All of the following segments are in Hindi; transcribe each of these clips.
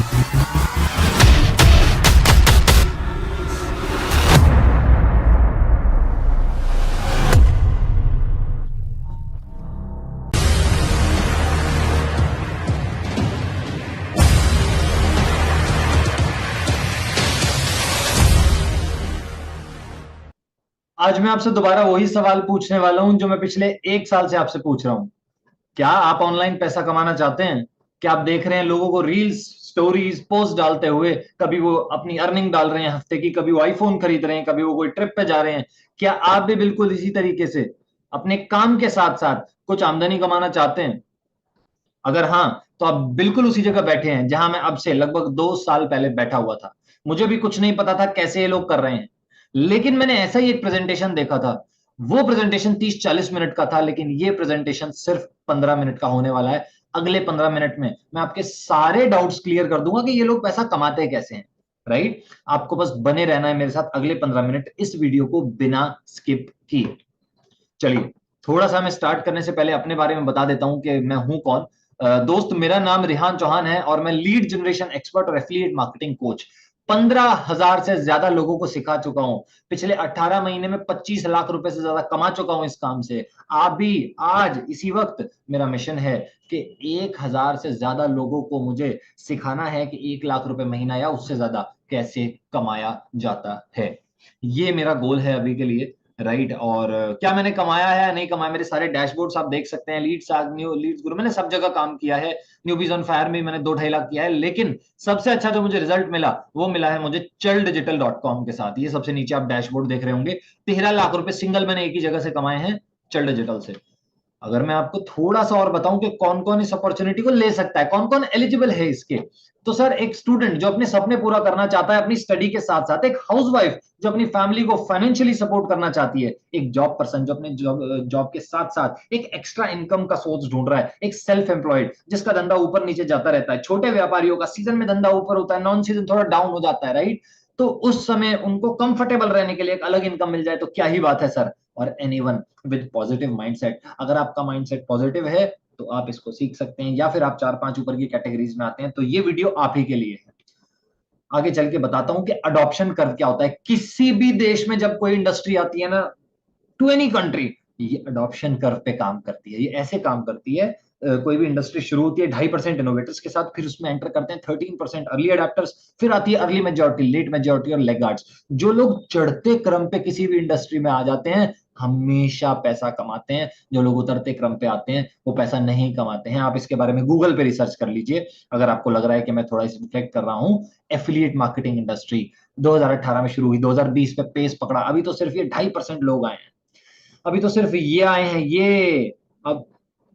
आज मैं आपसे दोबारा वही सवाल पूछने वाला हूं जो मैं पिछले 1 साल से आपसे पूछ रहा हूं। क्या आप ऑनलाइन पैसा कमाना चाहते हैं? क्या आप देख रहे हैं लोगों को रील्स, स्टोरीज, पोस्ट डालते हुए? कभी वो अपनी अर्निंग डाल रहे हैं हफ्ते की, कभी वो आईफोन खरीद रहे हैं, कभी वो कोई ट्रिप पे जा रहे हैं। क्या आप भी बिल्कुल इसी तरीके से अपने काम के साथ साथ कुछ आमदनी कमाना चाहते हैं? अगर हाँ, तो आप बिल्कुल उसी जगह बैठे हैं जहां मैं अब से लगभग 2 साल पहले बैठा हुआ था। मुझे भी कुछ नहीं पता था कैसे ये लोग कर रहे हैं, लेकिन मैंने ऐसा ही एक प्रेजेंटेशन देखा था। वो प्रेजेंटेशन 30-40 मिनट का था, लेकिन ये प्रेजेंटेशन सिर्फ 15 मिनट का होने वाला है। अगले 15 मिनट में मैं आपके सारे डाउट्स क्लियर कर दूंगा कि ये लोग पैसा कमाते कैसे हैं। राइट? आपको बस बने रहना है मेरे साथ अगले 15 मिनट इस वीडियो को बिना स्किप किए। चलिए, थोड़ा सा मैं स्टार्ट करने से पहले अपने बारे में बता देता हूं कि मैं हूं कौन। दोस्त, मेरा नाम रिहान चौहान है और मैं लीड जनरेशन एक्सपर्ट और एफिलिएट मार्केटिंग कोच 15,000 से ज्यादा लोगों को सिखा चुका हूं। पिछले 18 महीने में 25 लाख रुपए से ज्यादा कमा चुका हूं इस काम से। आप भी आज इसी वक्त, मेरा मिशन है कि 1,000 से ज्यादा लोगों को मुझे सिखाना है कि 1 लाख रुपए महीना या उससे ज्यादा कैसे कमाया जाता है। ये मेरा गोल है अभी के लिए। राइट? और क्या मैंने कमाया है या नहीं कमाया, मेरे सारे डैशबोर्ड्स आप देख सकते हैं। लीड्स आग, न्यू लीड्स गुरु, मैंने सब जगह काम किया है। न्यूबीज ऑन फायर में मैंने 2-2.5 लाख किया है, लेकिन सबसे अच्छा जो मुझे रिजल्ट मिला वो मिला है मुझे चलडिजिटल.com के साथ। ये सबसे नीचे आप डैशबोर्ड देख रहे होंगे। 13 लाख रुपए सिंगल मैंने एक ही जगह से कमाए हैं, चल डिजिटल से। अगर मैं आपको थोड़ा सा और बताऊं कि कौन कौन इस अपॉर्चुनिटी को ले सकता है, कौन कौन एलिजिबल है इसके, तो सर, एक स्टूडेंट जो अपने सपने पूरा करना चाहता है अपनी स्टडी के साथ साथ, एक हाउसवाइफ जो अपनी फैमिली को फाइनेंशियली सपोर्ट करना चाहती है, एक जॉब पर्सन जो अपने जॉब के साथ साथ एक एक्स्ट्रा इनकम का सोर्स ढूंढ रहा है, एक सेल्फ एम्प्लॉयड जिसका धंधा ऊपर नीचे जाता रहता है, छोटे व्यापारियों का सीजन में धंधा ऊपर होता है, नॉन सीजन थोड़ा डाउन हो जाता है। राइट? तो उस समय उनको कंफर्टेबल रहने के लिए एक अलग इनकम मिल जाए तो क्या ही बात है सर। और एनीवन विद पॉजिटिव माइंडसेट, अगर आपका माइंडसेट पॉजिटिव है तो आप इसको सीख सकते हैं, या फिर आप 4-5 ऊपर की कैटेगरीज में आते हैं तो ये वीडियो आप ही के लिए है। आगे चल के बताता हूं कि अडॉप्शन कर्व क्या होता है। किसी भी देश में जब कोई इंडस्ट्री आती है ना, टू एनी कंट्री, ये अडॉप्शन कर्व पे काम करती है। ये ऐसे काम करती है, कोई भी इंडस्ट्री शुरू होती है 2.5% इनोवेटर्स के साथ, फिर उसमें एंटर करते हैं 13% अर्ली अडेप्टर्स, फिर आती है अर्ली मेजोरिटी, लेट मेजोरिटी और लेगार्ड्स। जो लोग चढ़ते क्रम पे किसी भी इंडस्ट्री में आ जाते हैं हमेशा पैसा कमाते हैं, जो लोग उतरते क्रम पे आते हैं वो पैसा नहीं कमाते हैं। आप इसके बारे में गूगल पे रिसर्च कर लीजिए अगर आपको लग रहा है कि मैं थोड़ा इसे रिफ्लेक्ट कर रहा हूं। एफिलिएट मार्केटिंग इंडस्ट्री 2018 में शुरू हुई, 2020 में पेस पकड़ा, अभी तो सिर्फ ये 2.5% लोग आए हैं। अभी तो सिर्फ ये आए हैं, ये अब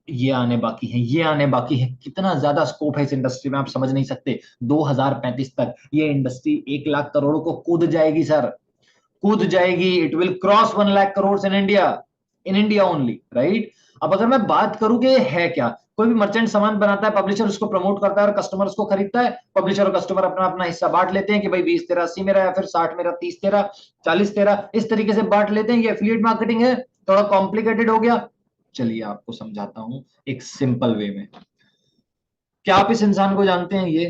ये आने बाकी हैं, ये आने बाकी है। कितना ज्यादा स्कोप है इस इंडस्ट्री में आप समझ नहीं सकते। 2035 तक ये इंडस्ट्री 1 लाख करोड़ को कूद जाएगी सर, कूद जाएगी। It will cross 1 lakh crore in India only. Right? अब अगर मैं बात करूं कि है क्या, कोई भी मर्चेंट सामान बनाता है, पब्लिशर उसको प्रमोट करता है और कस्टमर उसको खरीदता है। पब्लिशर और कस्टमर अपना अपना हिस्सा बांट लेते हैं कि भाई 20-13 80 मेरा, या फिर 60 मेरा, 30-13, 40-13, इस तरीके से बांट लेते हैं। ये एफिलिएट मार्केटिंग है। थोड़ा कॉम्प्लिकेटेड हो गया, चलिए आपको समझाता हूं एक सिंपल वे में। क्या आप इस इंसान को जानते हैं? ये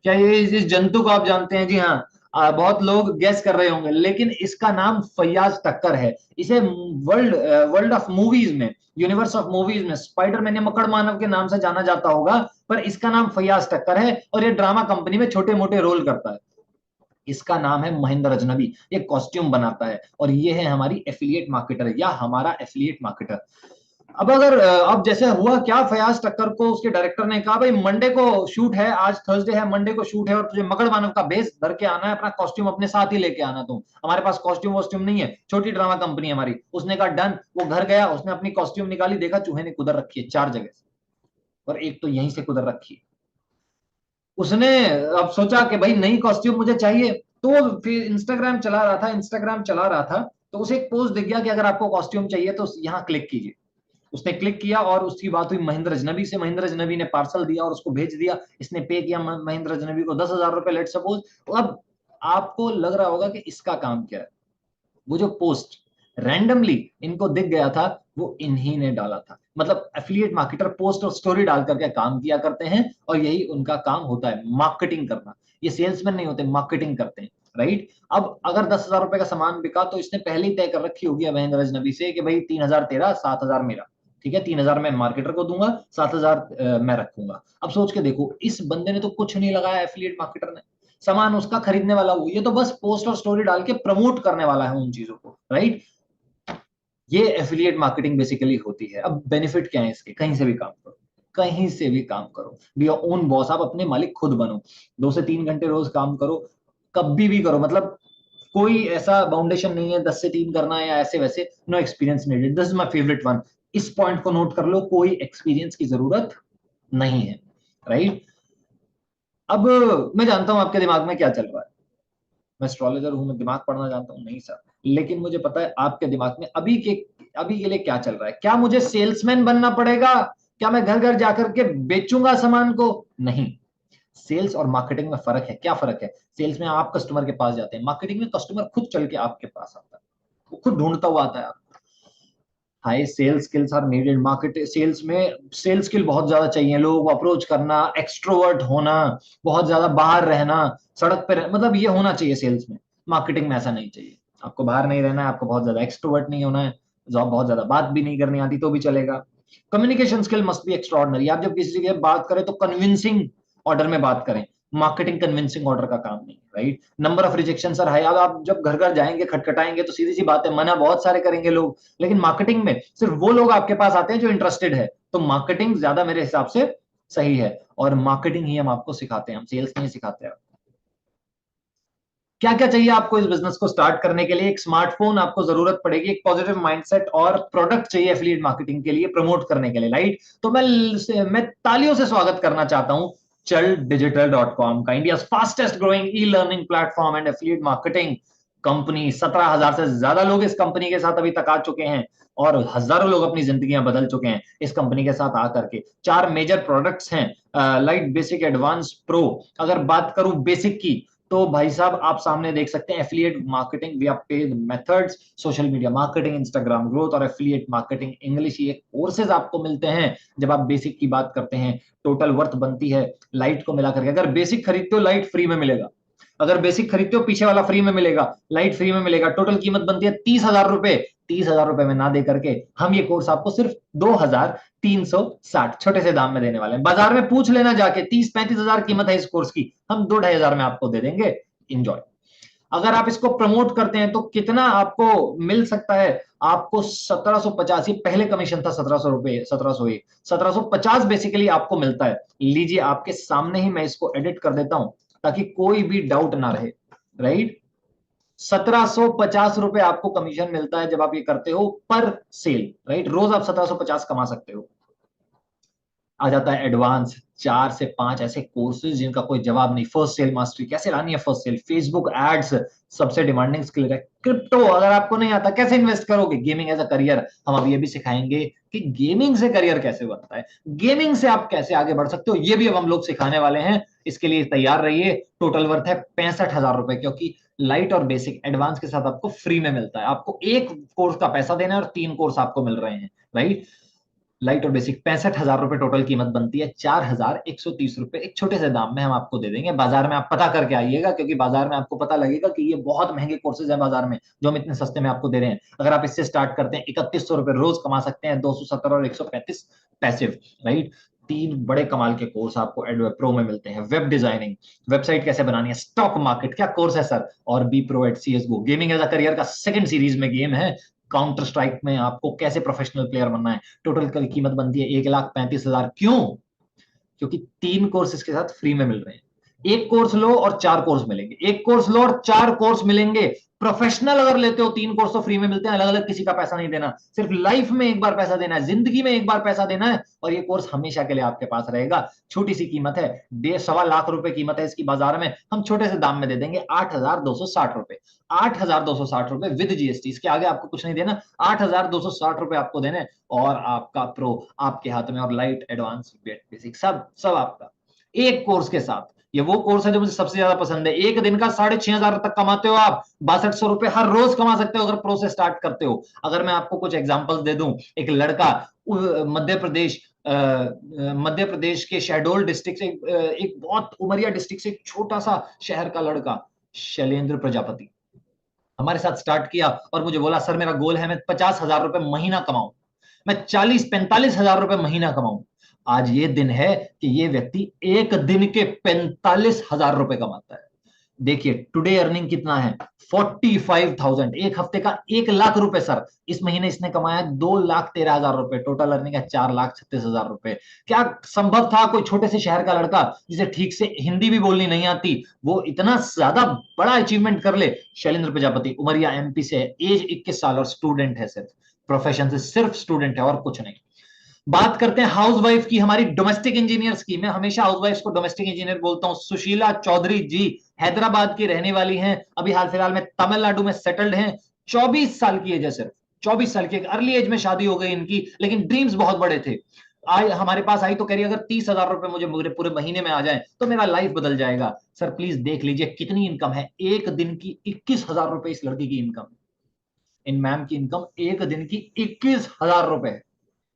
क्या, ये इस जंतु को आप जानते हैं? जी हाँ। बहुत लोग गेस कर रहे होंगे, लेकिन इसका नाम फैयाज टक्कर है। इसे वर्ल्ड वर्ल्ड ऑफ मूवीज में, यूनिवर्स ऑफ मूवीज में स्पाइडरमैन या मकड़ मानव के नाम से जाना जाता होगा, पर इसका नाम फैयाज टक्कर है और ये ड्रामा कंपनी में छोटे मोटे रोल करता है। इसका नाम है महेंद्र अजनबी। ये कॉस्ट्यूम बनाता है और ये है हमारी एफिलिएट मार्केटर या हमारा एफिलिएट मार्केटर। अब अगर अब जैसे हुआ क्या, फयाज टक्कर को उसके डायरेक्टर ने कहा भाई मंडे को शूट है, आज थर्सडे है, मंडे को शूट है और तुझे मगड़ मानव का बेस धर के आना है, अपना कॉस्ट्यूम अपने साथ ही लेके आना। तुम, हमारे पास कॉस्ट्यूम वॉस्ट्यूम नहीं है, छोटी ड्रामा कंपनी है हमारी। उसने कहा डन। वो घर गया, उसने अपनी कॉस्ट्यूम निकाली, देखा चूहे ने कुदर रखी है 4 जगह से, और एक तो यहीं से कुदर रखी है। उसने अब सोचा कि भाई नई कॉस्ट्यूम मुझे चाहिए, तो वो फिर इंस्टाग्राम चला रहा था, तो उसे एक पोस्ट दिख गया कि अगर आपको कॉस्ट्यूम चाहिए तो यहाँ क्लिक कीजिए। उसने क्लिक किया और उसकी बात हुई महेंद्र अजनबी से। महेंद्र अजनबी ने पार्सल दिया और उसको भेज दिया। इसने पे किया महेंद्र अजनबी को 10,000 रुपए, लेट सपोज। अब आपको लग रहा होगा कि इसका काम क्या है। वो जो पोस्ट रैंडमली इनको दिख गया था, वो इन्हीं ने डाला था। मतलब एफिलिएट मार्केटर पोस्ट और स्टोरी डाल करके काम किया करते हैं और यही उनका काम होता है, मार्केटिंग करना। ये सेल्समैन नहीं होते, मार्केटिंग करते हैं, राइट। अब अगर 10,000 रुपए का सामान बिका तो इसने पहले ही तय कर रखी होगी महेंद्र अजनबी से कि भाई 3,000 तेरा, 7,000 मेरा, ठीक है। 3,000 मैं मार्केटर को दूंगा, 7,000 मैं रखूंगा। अब सोच के देखो, इस बंदे ने तो कुछ नहीं लगाया, एफिलिएट मार्केटर ने। सामान उसका खरीदने वाला वो, ये तो बस पोस्ट और स्टोरी डाल के प्रमोट करने वाला है उन चीजों को, राइट। ये एफिलिएट मार्केटिंग बेसिकली होती है। अब बेनिफिट क्या है इसके? कहीं से भी काम करो, कहीं से भी काम करो, बी योर ओन बॉस, आप अपने मालिक खुद बनो। 2 से 3 घंटे रोज काम करो, कभी भी करो, मतलब कोई ऐसा बाउंडेशन नहीं है 10 से 3 करना है या ऐसे वैसे। No experience needed, this is my favourite one. इस पॉइंट को नोट कर लो, कोई एक्सपीरियंस की जरूरत नहीं है, राइट। अब मैं जानता हूं आपके दिमाग में क्या चल रहा है। मैं एस्ट्रोलॉजर हूं, मैं दिमाग पढ़ना जानता हूं, नहीं सर। लेकिन मुझे पता है आपके दिमाग में अभी के लिए क्या चल रहा है। क्या मुझे सेल्समैन बनना पड़ेगा? क्या मैं घर घर जाकर के बेचूंगा सामान को? नहीं। सेल्स और मार्केटिंग में फर्क है। क्या फर्क है? सेल्स में आप कस्टमर के पास जाते हैं, मार्केटिंग में कस्टमर खुद चल के आपके पास आता है, वो खुद ढूंढता हुआ आता है। High sales skills are needed. Market sales में सेल्स स्किल बहुत ज्यादा चाहिए, लोगों को अप्रोच करना, एक्सट्रोवर्ट होना, बहुत ज्यादा बाहर रहना, सड़क पे मतलब ये होना चाहिए सेल्स में। मार्केटिंग में ऐसा नहीं चाहिए। आपको बाहर नहीं रहना है, आपको बहुत ज्यादा एक्सट्रोवर्ट नहीं होना है, जॉब बहुत ज्यादा बात भी नहीं करनी आती तो भी चलेगा। Communication skill must be extraordinary. आप जब किसी से बात करें तो कन्विंसिंग ऑर्डर में बात करें। मार्केटिंग कन्विंसिंग ऑर्डर का काम नहीं, right. Number of rejection sir है, आप जब घर घर जाएंगे खटखटाएंगे तो सीधी सी बात है, मना बहुत सारे करेंगे लोग, लेकिन मार्केटिंग में सिर्फ वो लोग आपके पास आते हैं जो इंटरेस्टेड है। तो मार्केटिंग ज्यादा मेरे हिसाब से सही है, और मार्केटिंग ही हम आपको सिखाते हैं, हम सेल्स नहीं सिखाते हैं। क्या क्या चाहिए आपको इस बिजनेस को स्टार्ट करने के लिए? एक स्मार्टफोन आपको जरूरत पड़ेगी, एक पॉजिटिव माइंडसेट और प्रोडक्ट चाहिए एफिलिएट मार्केटिंग के लिए, प्रमोट करने के लिए, राइट। तो मैं तालियों से स्वागत करना चाहता हूं चल डिजिटल डॉट कॉम का, India fastest growing e learning platform and affiliate marketing company. 17,000 से ज्यादा लोग इस कंपनी के साथ अभी तक आ चुके हैं और हजारों लोग अपनी जिंदगियां बदल चुके हैं इस कंपनी के साथ आकर के। 4 मेजर प्रोडक्ट्स हैं, लाइट, बेसिक, एडवांस, प्रो। अगर बात करूं बेसिक की, तो भाई साहब आप सामने देख सकते हैं एफिलिएट मार्केटिंग विया paid methods, social media marketing, Instagram growth और एफिलिएट मार्केटिंग इंग्लिश, ये कोर्सेज आपको मिलते हैं। जब आप बेसिक की बात करते हैं, टोटल वर्थ बनती है लाइट को मिलाकर के। अगर बेसिक खरीदते हो लाइट फ्री में मिलेगा, अगर बेसिक खरीदते हो पीछे वाला फ्री में मिलेगा, लाइट फ्री में मिलेगा। टोटल कीमत बनती है 30,000 रुपए। 30,000 रुपए में ना दे करके हम ये कोर्स आपको सिर्फ 2,360 छोटे से दाम में देने वाले हैं। बाजार में पूछ लेना जाके, 30-35 हजार कीमत है इस कोर्स की, हम 2-2,500 में आपको दे देंगे। इंजॉय। अगर आप इसको प्रमोट करते हैं तो कितना आपको मिल सकता है? आपको 1750, पहले कमीशन था 1,700 रुपए, 1,701, 1,750 बेसिकली आपको मिलता है। लीजिए आपके सामने ही मैं इसको एडिट कर देता हूं ताकि कोई भी डाउट ना रहे, राइट। 1,750 रुपए आपको कमीशन मिलता है जब आप ये करते हो पर सेल, राइट। रोज आप 1,750 कमा सकते हो। आ जाता है एडवांस, 4 से 5 ऐसे कोर्सेज जिनका कोई जवाब नहीं। फर्स्ट सेल मास्टरी, कैसे लानी है फर्स्ट सेल, फेसबुक एड्स सबसे डिमांडिंग स्किल है। क्रिप्टो अगर आपको नहीं आता, कैसे इन्वेस्ट करोगे, गेमिंग एज अ करियर, हम अब ये भी सिखाएंगे कि गेमिंग से करियर कैसे बनता है, गेमिंग से आप कैसे आगे बढ़ सकते हो, ये भी अब हम लोग सिखाने वाले हैं। इसके लिए तैयार रहिए। टोटल वर्थ है 65,000 रुपए, क्योंकि लाइट और बेसिक एडवांस के साथ आपको फ्री में मिलता है। आपको एक कोर्स का पैसा देना है और 3 कोर्स आपको मिल रहे हैं, राइट। लाइट और बेसिक 65,000 रुपए टोटल कीमत बनती है। 4,130 रुपए एक छोटे से दाम में हम आपको दे देंगे। बाजार में आप पता करके आइएगा, क्योंकि बाजार में आपको पता लगेगा कि ये बहुत महंगे कोर्सेज हैं बाजार में जो हम इतने सस्ते में आपको दे रहे हैं। अगर आप इससे स्टार्ट करते हैं, 3,100 रुपए रोज कमा सकते हैं, 270 और 135 पैसिव, राइट। 3 बड़े कमाल के कोर्स आपको एडवेब प्रो में मिलते हैं। वेब डिजाइनिंग, वेबसाइट कैसे बनानी है, स्टॉक मार्केट, क्या कोर्स है सर, और be pro at C S GO. Gaming as a career का सेकंड सीरीज में गेम है। काउंटर स्ट्राइक में आपको कैसे प्रोफेशनल प्लेयर बनना है। टोटल कीमत बनती है 1,35,000। क्यों? क्योंकि 3 कोर्स इसके साथ फ्री में मिल रहे हैं। एक कोर्स लो और 4 कोर्स मिलेंगे, एक कोर्स लो और 4 कोर्स मिलेंगे। प्रोफेशनल अगर लेते हो 3 कोर्स तो फ्री में मिलते हैं, अलग अलग किसी का पैसा नहीं देना, सिर्फ लाइफ में एक बार पैसा देना है, जिंदगी में एक बार पैसा देना है, और ये कोर्स हमेशा के लिए आपके पास रहेगा। छोटी सी कीमत है, 1.25 लाख रुपए कीमत है इसकी बाजार में, हम छोटे से दाम में दे देंगे 8,260 रुपए। 8,260 रुपए विद जीएसटी, इसके आगे आपको कुछ नहीं देना। 8,260 रुपए आपको देने, और आपका प्रो आपके हाथ में, और लाइट, एडवांस, बेसिक सब सब आपका एक कोर्स के साथ। ये वो कोर्स है जो मुझे सबसे ज्यादा पसंद है। एक दिन का 6,500 तक कमाते हो आप, 6200 रुपए हर रोज कमा सकते हो अगर प्रो से स्टार्ट करते हो। अगर मैं आपको कुछ एग्जांपल्स दे दूं, एक लड़का मध्य प्रदेश मध्य प्रदेश के शहडोल डिस्ट्रिक्ट से, एक बहुत उमरिया डिस्ट्रिक्ट से एक छोटा सा शहर का लड़का शैलेंद्र प्रजापति हमारे साथ स्टार्ट किया और मुझे बोला सर मेरा गोल है मैं 50,000 रुपए महीना कमाऊं, मैं 40-45 हजार रुपए महीना कमाऊं। आज ये दिन है कि ये व्यक्ति एक दिन के 45,000 रुपए कमाता है। देखिए टुडे अर्निंग कितना है, 45,000, एक हफ्ते का 1 लाख रुपए सर। इस महीने इसने कमाया 2,13,000 रुपए, टोटल अर्निंग है 4,36,000 रुपए। क्या संभव था कोई छोटे से शहर का लड़का जिसे ठीक से हिंदी भी बोलनी नहीं आती वो इतना ज्यादा बड़ा अचीवमेंट कर ले? शैलेंद्र प्रजापति उमरिया एमपी से है, एज 21 साल और स्टूडेंट है, सिर्फ प्रोफेशन से सिर्फ स्टूडेंट है और कुछ नहीं। बात करते हैं हाउसवाइफ की, हमारी डोमेस्टिक इंजीनियर्स की। मैं हमेशा हाउसवाइफ को डोमेस्टिक इंजीनियर बोलता हूं। सुशीला चौधरी जी हैदराबाद की रहने वाली हैं, अभी हाल फिलहाल में तमिलनाडु में सेटल्ड हैं। 24 साल की एज है, सिर्फ 24 साल की, अर्ली एज में शादी हो गई इनकी, लेकिन ड्रीम्स बहुत बड़े थे। आई हमारे पास आई तो कह रही अगर 30,000 रुपए मुझे पूरे महीने में आ जाए तो मेरा लाइफ बदल जाएगा। सर प्लीज देख लीजिए कितनी इनकम है, एक दिन की 21,000 रुपए इस लड़की की इनकम। इन मैम की इनकम एक दिन की 21,000 रुपए,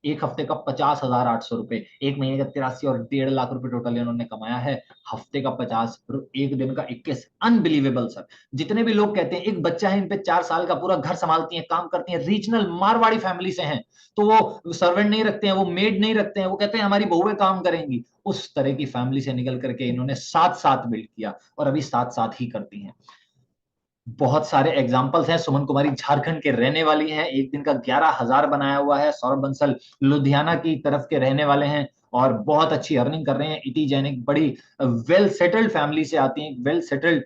एक हफ्ते का 50,800 रुपए, एक महीने का 83 और 1.5 लाख रुपए टोटल इन्होंने कमाया है। हफ्ते का 50, एक दिन का 21, अनबिलीवेबल सर। जितने भी लोग कहते हैं एक बच्चा है इन पे 4 साल का, पूरा घर संभालती है, काम करती है, रीजनल मारवाड़ी फैमिली से हैं, तो वो सर्वेंट नहीं रखते हैं, वो मेड नहीं रखते हैं, वो कहते हैं हमारी बहुएं काम करेंगी। उस तरह की फैमिली से निकल करके इन्होंने साथ साथ बिल्ड किया और अभी साथ साथ ही करती हैं। बहुत सारे एग्जाम्पल्स हैं। सुमन कुमारी झारखंड के रहने वाली हैं, एक दिन का 11,000 बनाया हुआ है। सौरभ बंसल लुधियाना की तरफ के रहने वाले हैं और बहुत अच्छी अर्निंग कर रहे हैं। इति जैन एक बड़ी वेल सेटल्ड फैमिली से आती हैं, वेल सेटल्ड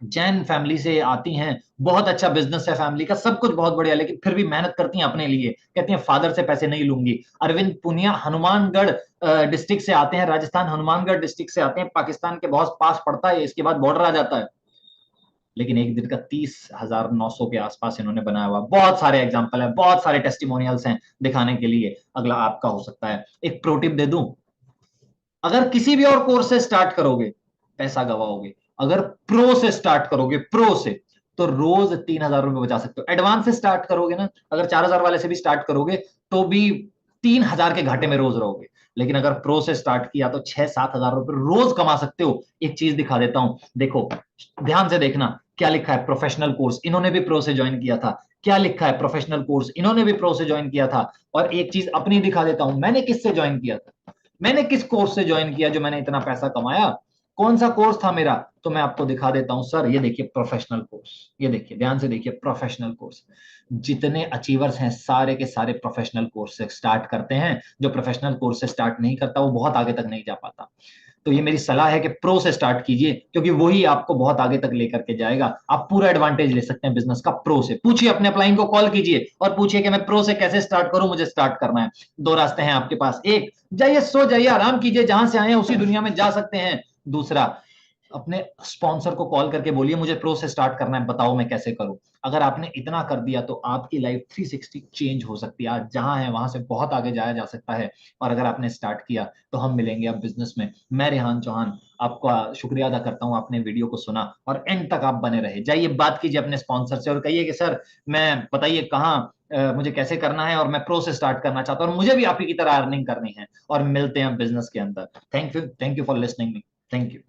जैन फैमिली से आती हैं, बहुत अच्छा बिजनेस है फैमिली का, सब कुछ बहुत बढ़िया, लेकिन फिर भी मेहनत करती हैं अपने लिए, कहती हैं फादर से पैसे नहीं लूंगी। अरविंद पुनिया हनुमानगढ़ डिस्ट्रिक्ट से आते हैं, राजस्थान हनुमानगढ़ डिस्ट्रिक्ट से आते हैं, पाकिस्तान के बहुत पास पड़ता है, इसके बाद बॉर्डर आ जाता है, लेकिन एक दिन का 30,900 के आसपास इन्होंने बनाया हुआ। बहुत सारे एग्जाम्पल है, बहुत सारे टेस्टिमोनियल्स हैं दिखाने के लिए। अगला आपका हो सकता है। एक प्रो टिप दे दूं, अगर किसी भी और कोर्स से स्टार्ट करोगे पैसा गवाओगे, अगर प्रो से स्टार्ट करोगे, प्रो से, तो रोज 3,000 रुपए बचा सकते हो। एडवांस से स्टार्ट करोगे ना, अगर 4,000 वाले से भी स्टार्ट करोगे तो भी 3,000 के घाटे में रोज रहोगे, लेकिन अगर प्रो से स्टार्ट किया तो 6-7 हजार रुपए रोज कमा सकते हो। एक चीज दिखा देता हूं, देखो ध्यान से देखना क्या लिखा है, प्रोफेशनल कोर्स, इन्होंने भी प्रो से ज्वाइन किया था। क्या लिखा है, प्रोफेशनल कोर्स, इन्होंने भी प्रो से ज्वाइन किया था। और एक चीज अपनी दिखा देता हूं, मैंने किससे ज्वाइन किया था, मैंने किस कोर्स से ज्वाइन किया जो मैंने इतना पैसा कमाया, कौन सा कोर्स था मेरा, तो मैं आपको दिखा देता हूं सर। ये देखिए प्रोफेशनल कोर्स, ये देखिए ध्यान से देखिए प्रोफेशनल कोर्स। जितने अचीवर्स हैं सारे के सारे प्रोफेशनल कोर्स से स्टार्ट करते हैं। जो प्रोफेशनल कोर्स से स्टार्ट नहीं करता वो बहुत आगे तक नहीं जा पाता। तो ये मेरी सलाह है कि प्रो से स्टार्ट कीजिए, क्योंकि वही आपको बहुत आगे तक लेकर के जाएगा। आप पूरा एडवांटेज ले सकते हैं बिजनेस का प्रो से। पूछिए अपने अपलाइन को, कॉल कीजिए और पूछिए कि मैं प्रो से कैसे स्टार्ट करूं, मुझे स्टार्ट करना है। दो रास्ते हैं आपके पास, एक जाइए, सो जाइए, आराम कीजिए, जहां से आए हैं उसी दुनिया में जा सकते हैं। दूसरा, अपने स्पॉन्सर को कॉल करके बोलिए मुझे प्रो से स्टार्ट करना है, बताओ मैं कैसे करूं। अगर आपने इतना कर दिया तो आपकी लाइफ 360 चेंज हो सकती है। आज जहां है वहां से बहुत आगे जाया जा सकता है। और अगर आपने स्टार्ट किया तो हम मिलेंगे अब बिजनेस में। मैं रेहान चौहान आपका शुक्रिया अदा करता हूं, आपने वीडियो को सुना और एंड तक आप बने रहे। जाइए बात कीजिए अपने स्पॉन्सर से और कहिए कि सर मैं बताइए कहाँ मुझे कैसे करना है और मैं प्रो से स्टार्ट करना चाहता हूं और मुझे भी आप ही की तरह अर्निंग करनी है। और मिलते हैं बिजनेस के अंदर। Thank you for listening me. Thank you.